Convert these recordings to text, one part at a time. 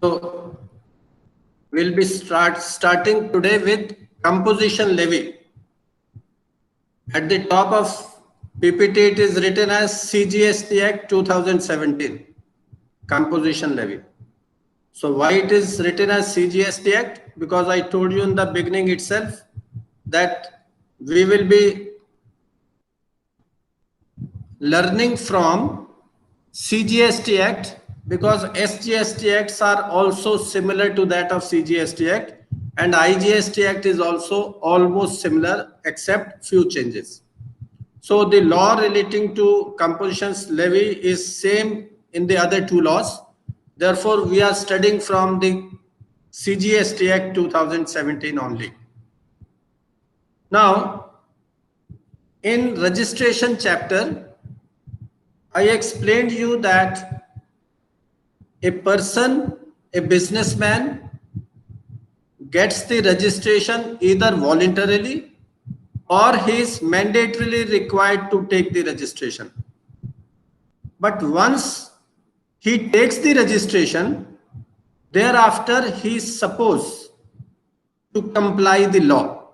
So we'll be starting today with composition levy. At the top of PPT, it is written as CGST Act 2017, composition levy. So why it is written as CGST Act? Because I told you in the beginning itself that we will be learning from CGST Act, because SGST Acts are also similar to that of CGST Act, and IGST Act is also almost similar except few changes. So the law relating to compositions levy is same in the other two laws. Therefore, we are studying from the CGST Act 2017 only. Now, in registration chapter, I explained you that a person, a businessman, gets the registration either voluntarily or he is mandatorily required to take the registration. But once he takes the registration, thereafter he is supposed to comply the law.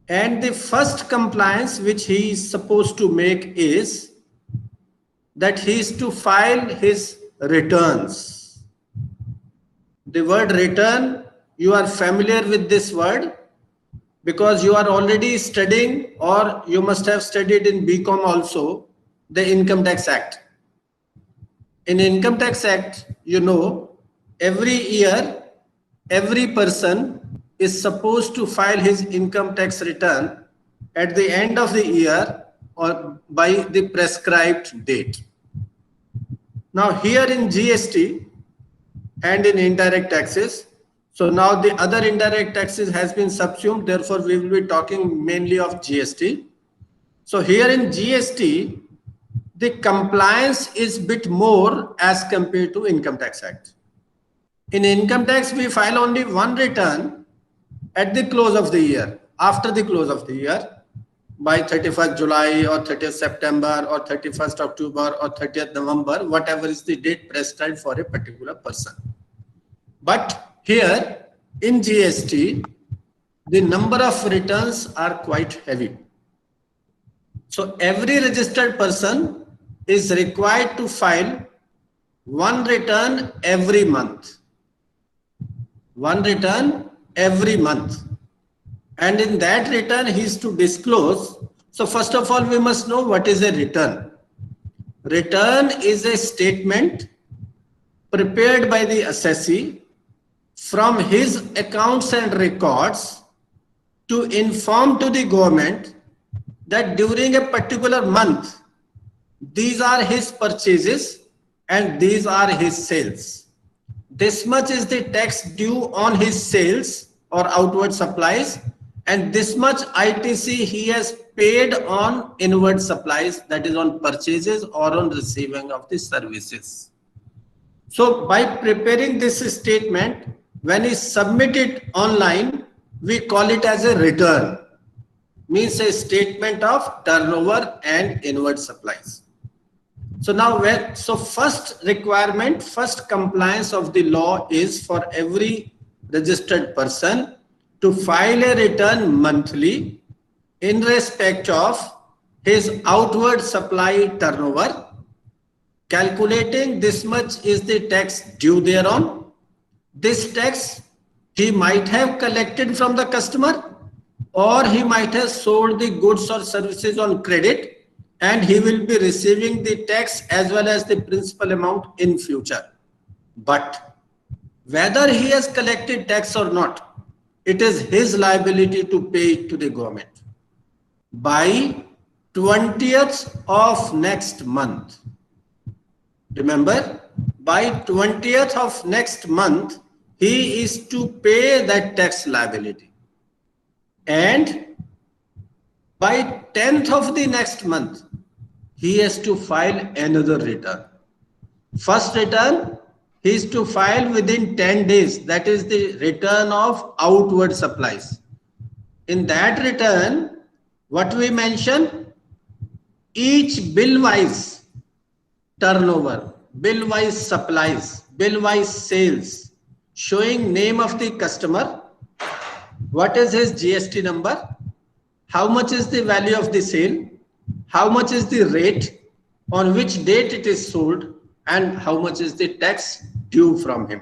And the first compliance which he is supposed to make is that he is to file his returns. The word return, you are familiar with this word because you are already studying, or you must have studied in BCom also, the Income Tax Act. In Income Tax Act, you know, every year, every person is supposed to file his income tax return at the end of the year or by the prescribed date. Now here in GST and in indirect taxes, so now the other indirect taxes has been subsumed, therefore we will be talking mainly of GST. So here in GST, the compliance is bit more as compared to Income Tax Act. In Income Tax, we file only one return at the close of the year, after the close of the year, by 31st July or 30th September or 31st October or 30th November, whatever is the date prescribed for a particular person. But here in GST, the number of returns are quite heavy. So every registered person is required to file one return every month. One return every month. And in that return, he is to disclose. So first of all, we must know what is a return. Return is a statement prepared by the assessee from his accounts and records to inform to the government that during a particular month, these are his purchases and these are his sales. This much is the tax due on his sales or outward supplies, and this much ITC he has paid on inward supplies, that is on purchases or on receiving of the services. So by preparing this statement, when he submit it online, we call it as a return, means a statement of turnover and inward supplies. So now, first requirement, first compliance of the law is for every registered person to file a return monthly in respect of his outward supply turnover, calculating this much is the tax due thereon. This tax he might have collected from the customer, or he might have sold the goods or services on credit, and he will be receiving the tax as well as the principal amount in future. But whether he has collected tax or not, it is his liability to pay it to the government by 20th of next month. Remember, by 20th of next month, he is to pay that tax liability. And by 10th of the next month, he has to file another return. First return, he is to file within 10 days. That is the return of outward supplies. In that return, what we mention, each bill-wise turnover, bill wise supplies, bill wise sales, showing name of the customer, what is his GST number, how much is the value of the sale, how much is the rate, on which date it is sold, and how much is the tax due from him.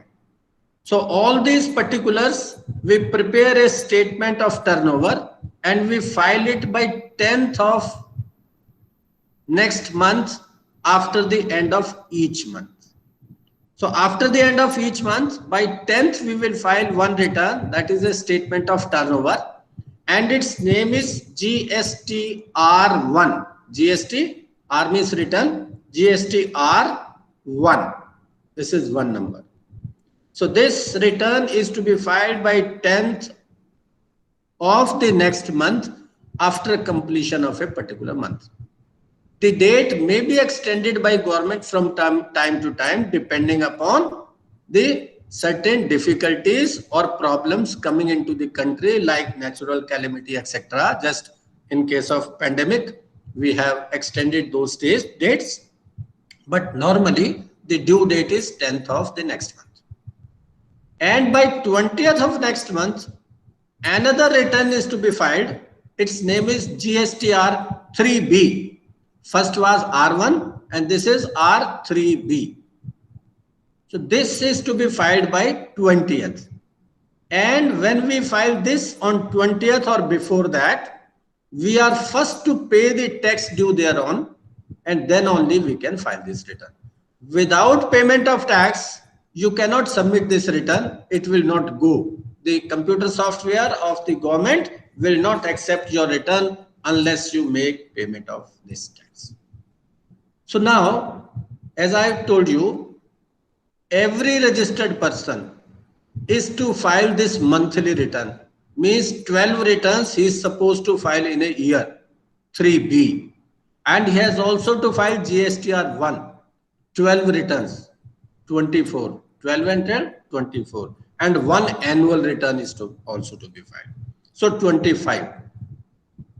So all these particulars, we prepare a statement of turnover and we file it by 10th of next month after the end of each month. So after the end of each month, by 10th, we will file one return, that is a statement of turnover, and its name is GSTR1. GST, R means return, GSTR1. This is one number. So this return is to be filed by 10th of the next month after completion of a particular month. The date may be extended by government from time to time depending upon the certain difficulties or problems coming into the country like natural calamity, etc. Just in case of pandemic, we have extended those dates, but normally the due date is 10th of the next month. And by 20th of next month, another return is to be filed. Its name is GSTR 3B. First was R1 and this is R3B. So this is to be filed by 20th. And when we file this on 20th or before that, we are first to pay the tax due thereon, and then only we can file this return. Without payment of tax, you cannot submit this return. It will not go. The computer software of the government will not accept your return unless you make payment of this tax. So now, as I have told you, every registered person is to file this monthly return. Means 12 returns he is supposed to file in a year, 3B. And he has also to file GSTR 1, 12 returns, 24. 12 and 12, 24. And one annual return is also to be filed. So 25.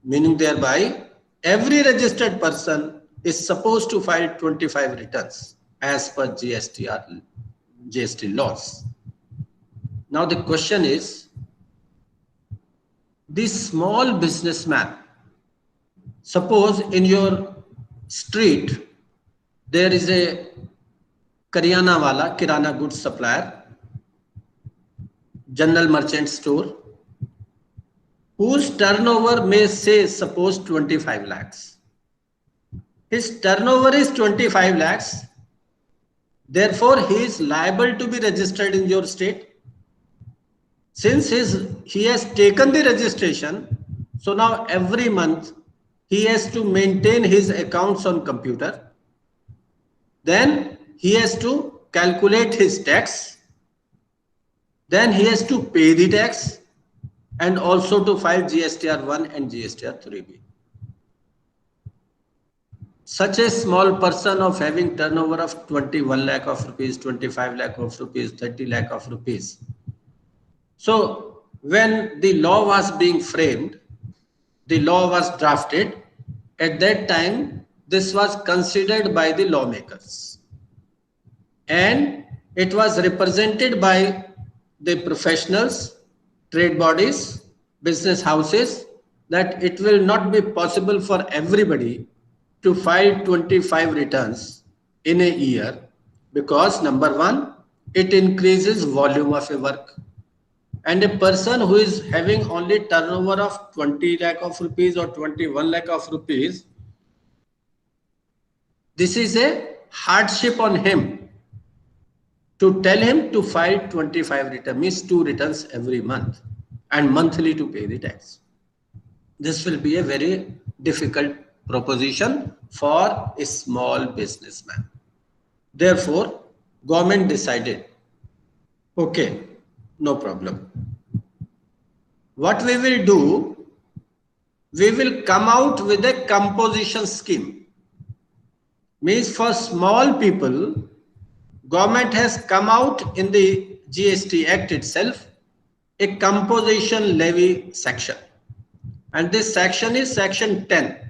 Meaning thereby, every registered person is supposed to file 25 returns as per GST laws. Now the question is, this small businessman, suppose in your street there is a Karyana wala, Kirana goods supplier, general merchant store, whose turnover may say suppose 25 lakhs. His turnover is 25 lakhs. Therefore, he is liable to be registered in your state. Since he has taken the registration, so now every month he has to maintain his accounts on computer. Then he has to calculate his tax. Then he has to pay the tax and also to file GSTR 1 and GSTR 3B. Such a small person of having turnover of 21 lakh of rupees, 25 lakh of rupees, 30 lakh of rupees. So when the law was being framed, the law was drafted, at that time this was considered by the lawmakers. And it was represented by the professionals, trade bodies, business houses, that it will not be possible for everybody to file 25 returns in a year because number one, it increases volume of a work. And a person who is having only turnover of 20 lakh of rupees or 21 lakh of rupees, this is a hardship on him to tell him to file 25 returns, means 2 returns every month and monthly to pay the tax. This will be a very difficult proposition for a small businessman. Therefore, government decided, okay, no problem. What we will do, we will come out with a composition scheme. Means for small people, government has come out in the GST Act itself a composition levy section. And this section is section 10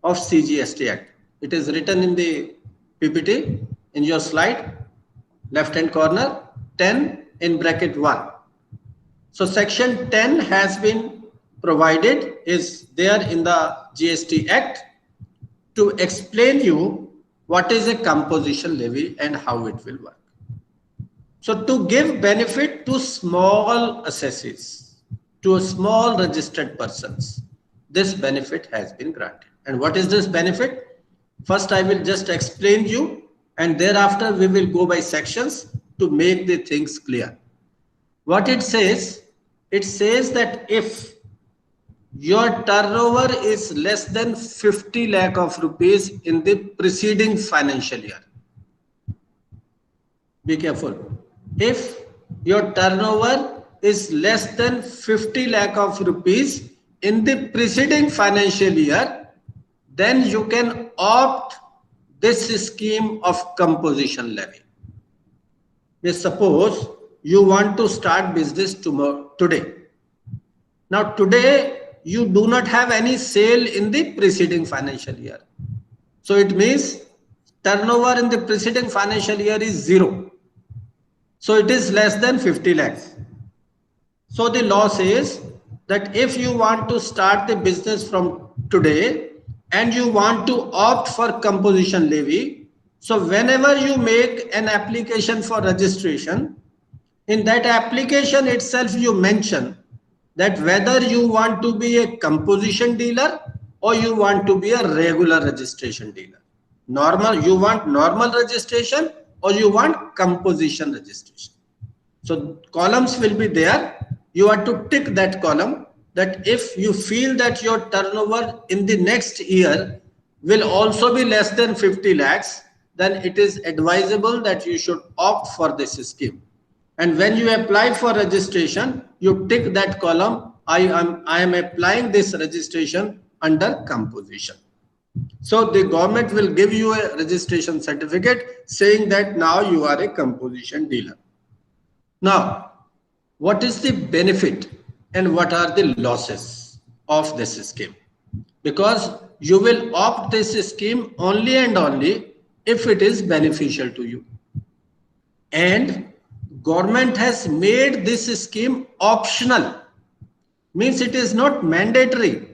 of CGST Act. It is written in the PPT. in your slide, left hand corner, 10 in bracket 1. So section 10 has been provided, is there in the GST Act to explain you what is a composition levy and how it will work. So to give benefit to small assessees, to small registered persons, this benefit has been granted. And what is this benefit? First, I will just explain you, and thereafter we will go by sections to make the things clear. What it says that if your turnover is less than 50 lakh of rupees in the preceding financial year, be careful. If your turnover is less than 50 lakh of rupees in the preceding financial year, then you can opt this scheme of composition levy. Suppose you want to start business today. Now today you do not have any sale in the preceding financial year. So it means turnover in the preceding financial year is 0. So it is less than 50 lakhs. So the law says that if you want to start the business from today and you want to opt for composition levy, so whenever you make an application for registration, in that application itself you mention that whether you want to be a composition dealer or you want to be a regular registration dealer. You want normal registration or you want composition registration. So columns will be there. You have to tick that column, that if you feel that your turnover in the next year will also be less than 50 lakhs, then it is advisable that you should opt for this scheme. And when you apply for registration, you tick that column, I am applying this registration under composition. So the government will give you a registration certificate saying that now you are a composition dealer. Now, what is the benefit and what are the losses of this scheme? Because you will opt this scheme only and only if it is beneficial to you. And government has made this scheme optional. Means it is not mandatory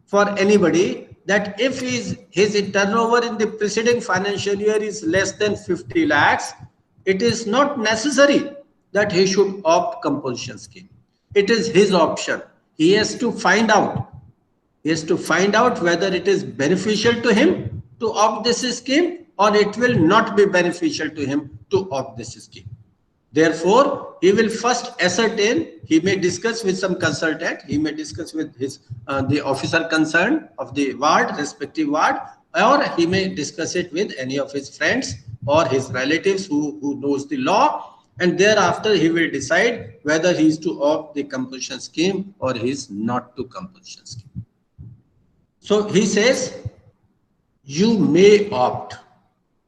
for anybody that if his turnover in the preceding financial year is less than 50 lakhs, it is not necessary that he should opt composition scheme. It is his option. He has to find out. He has to find out whether it is beneficial to him to opt this scheme or it will not be beneficial to him to opt this scheme. Therefore, he will first ascertain. He may discuss with some consultant. He may discuss with his the officer concerned of the ward, respective ward, or he may discuss it with any of his friends or his relatives who knows the law. And thereafter, he will decide whether he is to opt the composition scheme or he is not to composition scheme. So he says, you may opt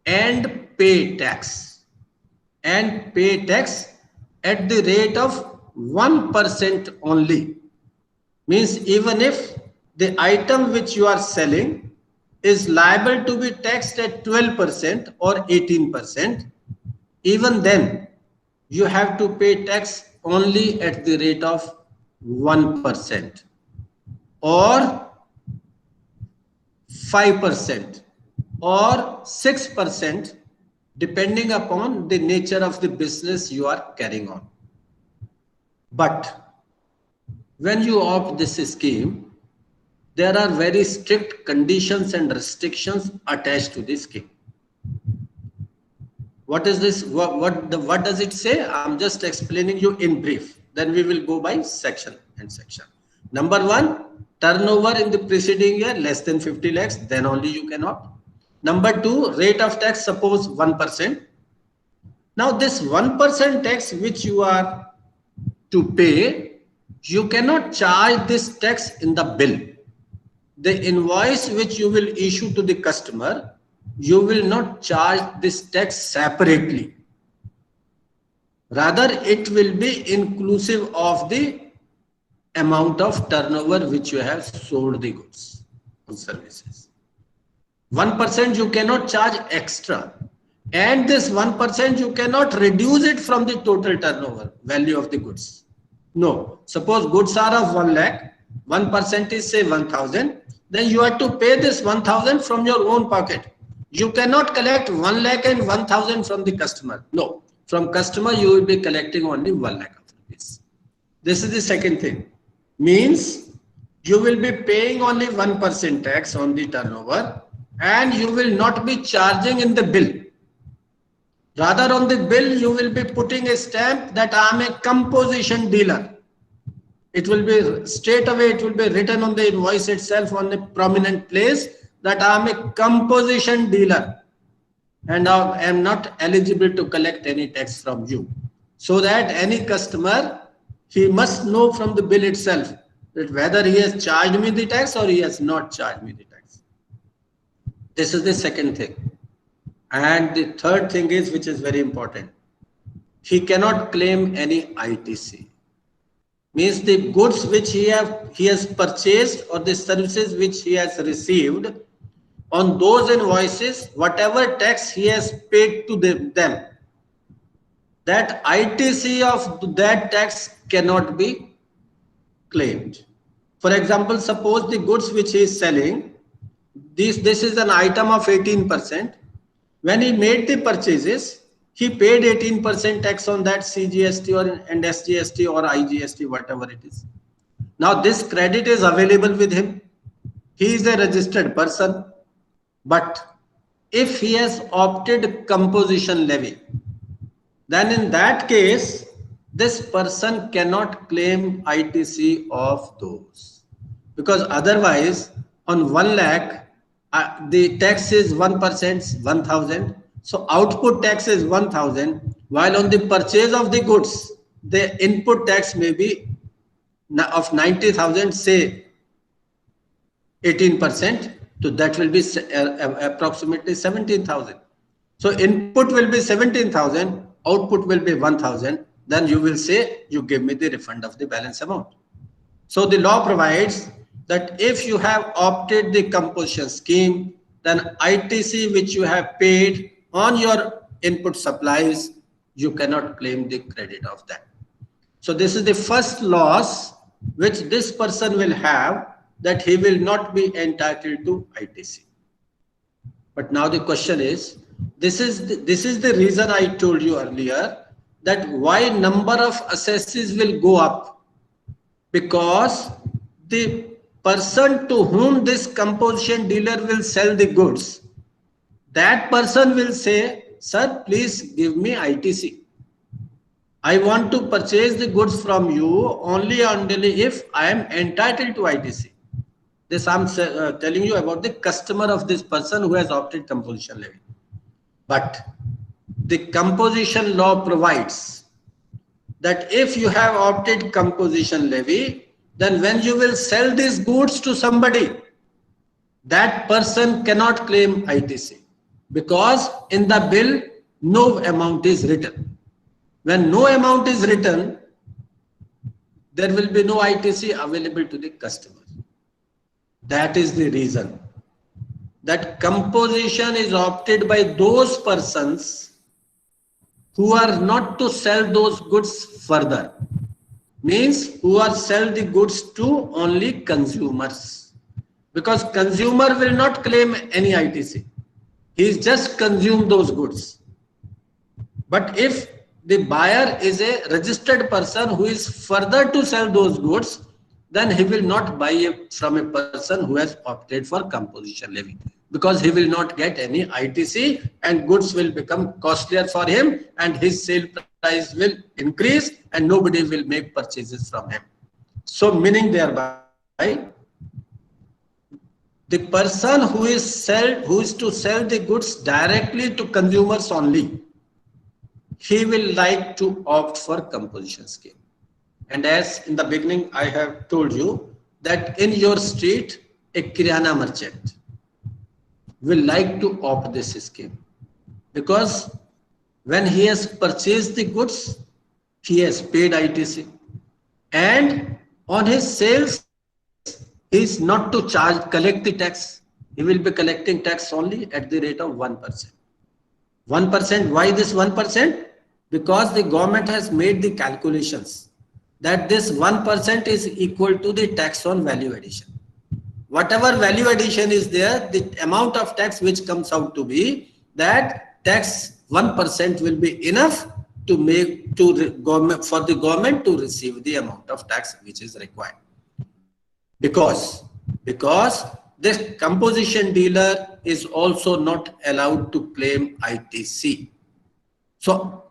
and pay tax at the rate of 1% only. Means even if the item which you are selling is liable to be taxed at 12% or 18%, even then you have to pay tax only at the rate of 1% or 5% or 6%, depending upon the nature of the business you are carrying on. But when you opt this scheme, there are very strict conditions and restrictions attached to this scheme. What is this? What does it say? I'm just explaining you in brief. Then we will go by section and section. Number one, turnover in the preceding year less than 50 lakhs, then only you can opt. Number two, rate of tax, suppose 1%. Now this 1% tax which you are to pay, you cannot charge this tax in the bill. The invoice which you will issue to the customer, you will not charge this tax separately. Rather, it will be inclusive of the amount of turnover which you have sold the goods and services. 1% you cannot charge extra. And this 1% you cannot reduce it from the total turnover value of the goods. No. Suppose goods are of 1 lakh, 1% is say 1000, then you have to pay this 1000 from your own pocket. You cannot collect 1 lakh and 1000 from the customer. No. From customer you will be collecting only 1 lakh of rupees. This is the second thing. Means you will be paying only 1% tax on the turnover and you will not be charging in the bill. Rather on the bill, you will be putting a stamp that I am a composition dealer. It will be straight away, it will be written on the invoice itself on a prominent place that I am a composition dealer and I am not eligible to collect any tax from you. So that any customer, he must know from the bill itself that whether he has charged me the tax or he has not charged me the tax. This is the second thing. And the third thing is, which is very important, he cannot claim any ITC. Means the goods which he has purchased or the services which he has received, on those invoices, whatever tax he has paid to them, that ITC of that tax cannot be claimed. For example, suppose the goods which he is selling, this is an item of 18%. When he made the purchases, he paid 18% tax on that CGST and SGST or IGST, whatever it is. Now this credit is available with him. He is a registered person. But if he has opted composition levy, then in that case, this person cannot claim ITC of those. Because otherwise, on 1 lakh, the tax is 1%, 1000. So output tax is 1000, while on the purchase of the goods, the input tax may be of 90,000, say 18%. So that will be approximately 17,000. So input will be 17,000, output will be 1,000. Then you will say, you give me the refund of the balance amount. So the law provides that if you have opted the composition scheme, then ITC which you have paid on your input supplies, you cannot claim the credit of that. So this is the first loss which this person will have, that he will not be entitled to ITC. But now the question is, this is the reason I told you earlier that why number of assessees will go up, because the person to whom this composition dealer will sell the goods, that person will say, sir, please give me ITC. I want to purchase the goods from you only if I am entitled to ITC. This I am telling you about the customer of this person who has opted composition levy. But the composition law provides that if you have opted composition levy, then when you will sell these goods to somebody, that person cannot claim ITC, because in the bill, no amount is written. When no amount is written, there will be no ITC available to the customer. That is the reason that composition is opted by those persons who are not to sell those goods further. Means who are sell the goods to only consumers, because consumer will not claim any ITC. He is just consumed those goods. But if the buyer is a registered person who is further to sell those goods, then he will not buy it from a person who has opted for composition levy, because he will not get any ITC and goods will become costlier for him and his sale price will increase and nobody will make purchases from him. So meaning thereby, the person who is to sell the goods directly to consumers only, he will like to opt for composition scheme. And as in the beginning I have told you that in your street a kirana merchant will like to opt this scheme, because when he has purchased the goods, he has paid ITC, and on his sales he is not to collect the tax. He will be collecting tax only at the rate of 1%. 1%. Why this 1%? Because the government has made the calculations that this 1% is equal to the tax on value addition. Whatever value addition is there, the amount of tax which comes out to be, that tax 1% will be enough to make to the government, for the government to receive the amount of tax which is required. Because this composition dealer is also not allowed to claim ITC. So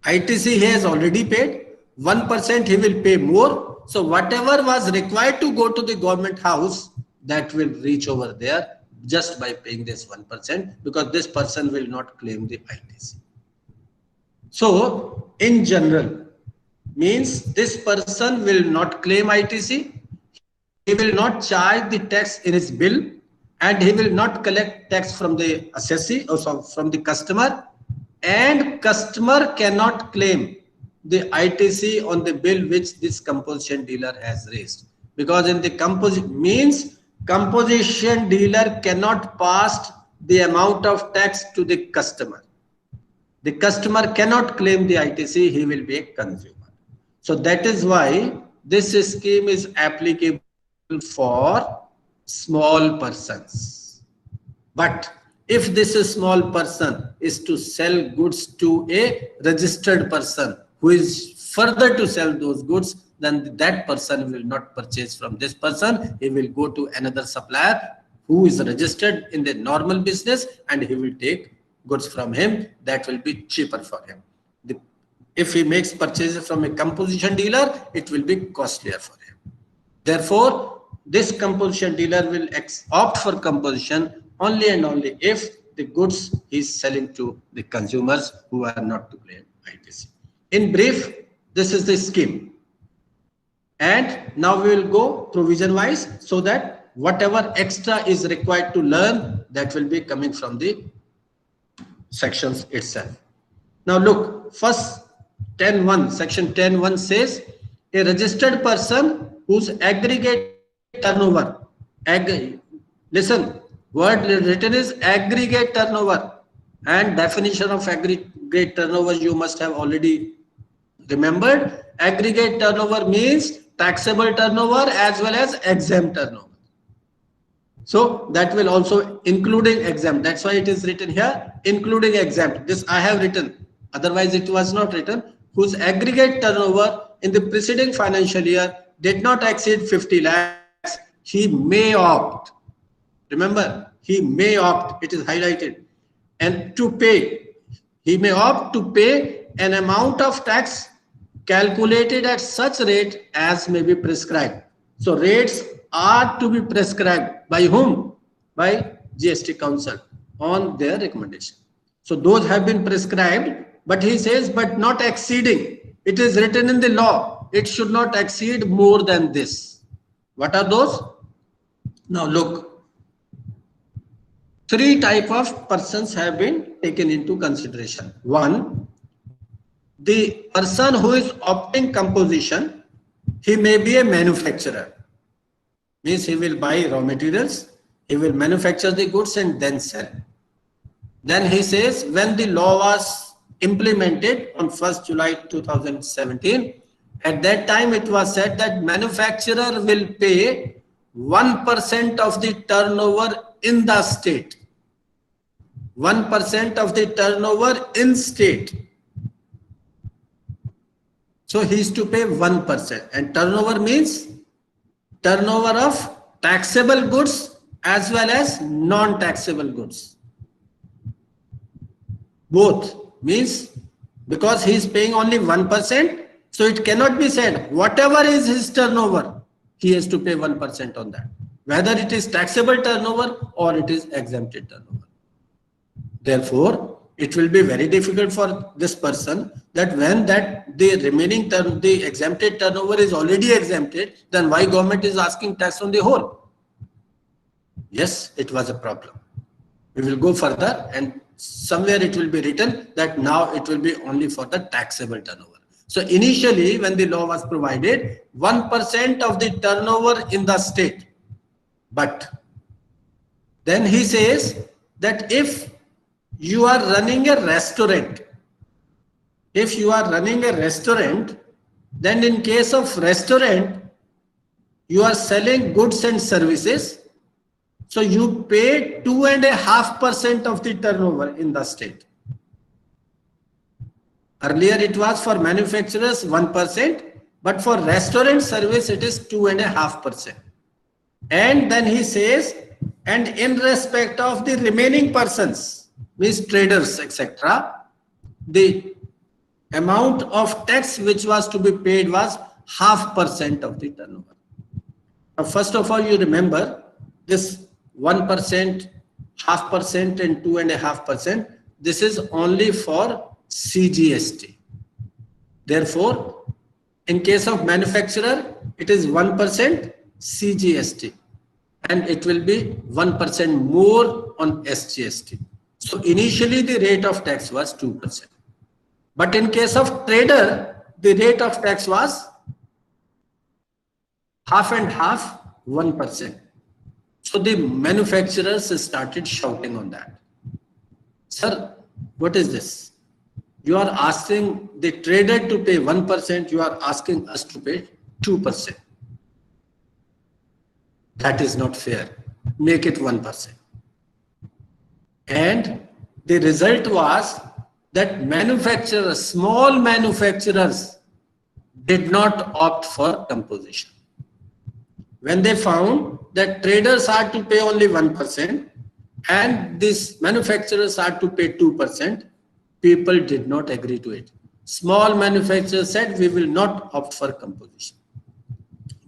ITC he has already paid, 1% he will pay more. So whatever was required to go to the government house, that will reach over there just by paying this 1%, because this person will not claim the ITC. So in general, means this person will not claim ITC, he will not charge the tax in his bill, and he will not collect tax from the assessee or from the customer, and customer cannot claim the ITC on the bill which this composition dealer has raised, because in the composition dealer cannot pass the amount of tax to the customer. The customer cannot claim the ITC, he will be a consumer. So that is why this scheme is applicable for small persons. But if this small person is to sell goods to a registered person who is further to sell those goods, then that person will not purchase from this person. He will go to another supplier who is registered in the normal business, and he will take goods from him. That will be cheaper for him. If he makes purchases from a composition dealer, it will be costlier for him. Therefore, this composition dealer will opt for composition only and only if the goods he is selling to the consumers who are not to claim ITC. In brief, this is the scheme. And now we will go provision wise, so that whatever extra is required to learn, that will be coming from the sections itself. Now look, first 10.1, section 10.1 says a registered person whose aggregate turnover, listen, word written is aggregate turnover, and definition of aggregate turnover you must have already remembered. Aggregate turnover means taxable turnover as well as exempt turnover. So that will also including exempt. That's why it is written here, including exempt. This I have written, otherwise it was not written. Whose aggregate turnover in the preceding financial year did not exceed 50 lakhs, he may opt. Remember, he may opt, it is highlighted. And to pay, he may opt to pay an amount of tax calculated at such rate as may be prescribed. So rates are to be prescribed by whom? By GST Council on their recommendation. So those have been prescribed, but he says, but not exceeding. It is written in the law, it should not exceed more than this. What are those? Now look, three types of persons have been taken into consideration. One, the person who is opting composition, he may be a manufacturer. Means he will buy raw materials, he will manufacture the goods and then sell. Then he says, when the law was implemented on 1st July 2017, at that time it was said that manufacturer will pay 1% of the turnover in the state. 1% of the turnover in state. So he is to pay 1%, and turnover means turnover of taxable goods as well as non-taxable goods. Both means, because he is paying only 1%, so it cannot be said whatever is his turnover, he has to pay 1% on that, whether it is taxable turnover or it is exempted turnover. Therefore, it will be very difficult for this person that when that the remaining term, the exempted turnover is already exempted, then why government is asking tax on the whole? Yes, it was a problem. We will go further, and somewhere it will be written that now it will be only for the taxable turnover. So initially when the law was provided, 1% of the turnover in the state. But then he says that if you are running a restaurant. If you are running a restaurant, then in case of restaurant, you are selling goods and services. So you pay 2.5% of the turnover in the state. Earlier it was for manufacturers 1%, but for restaurant service it is 2.5%. And then he says, and in respect of the remaining persons, means traders, etc., the amount of tax which was to be paid was 0.5% of the turnover. Now, first of all, you remember this 1%, 0.5% and 2.5%. This is only for CGST. Therefore, in case of manufacturer, it is 1% CGST and it will be 1% more on SGST. So initially the rate of tax was 2%. But in case of trader, the rate of tax was half and half, 1%. So the manufacturers started shouting on that. Sir, what is this? You are asking the trader to pay 1%, you are asking us to pay 2%. That is not fair. Make it 1%. And the result was that manufacturers, small manufacturers, did not opt for composition. When they found that traders are to pay only 1% and these manufacturers are to pay 2%, people did not agree to it. Small manufacturers said, we will not opt for composition.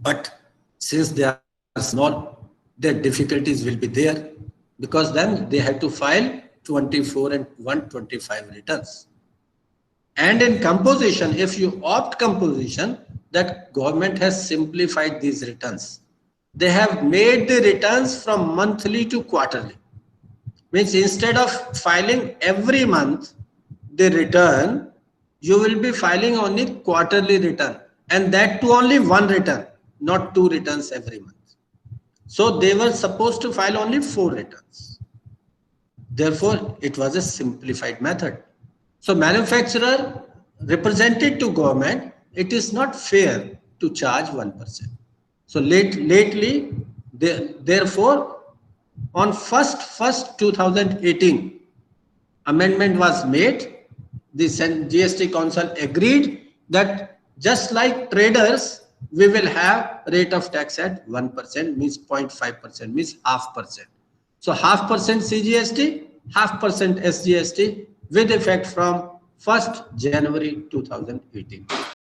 But since they are small, their difficulties will be there, because then they have to file 24 and 125 returns. And in composition, if you opt composition, that government has simplified these returns. They have made the returns from monthly to quarterly. Means instead of filing every month the return, you will be filing only quarterly return, and that too only one return, not 2 returns every month. So they were supposed to file only 4 returns. Therefore, it was a simplified method. So manufacturer represented to government, it is not fair to charge 1%. So lately, therefore, on 1st 2018, amendment was made. The GST Council agreed that just like traders, we will have rate of tax at 1%, means 0.5%, means 0.5%. So 0.5% CGST, 0.5% SGST with effect from 1st January 2018.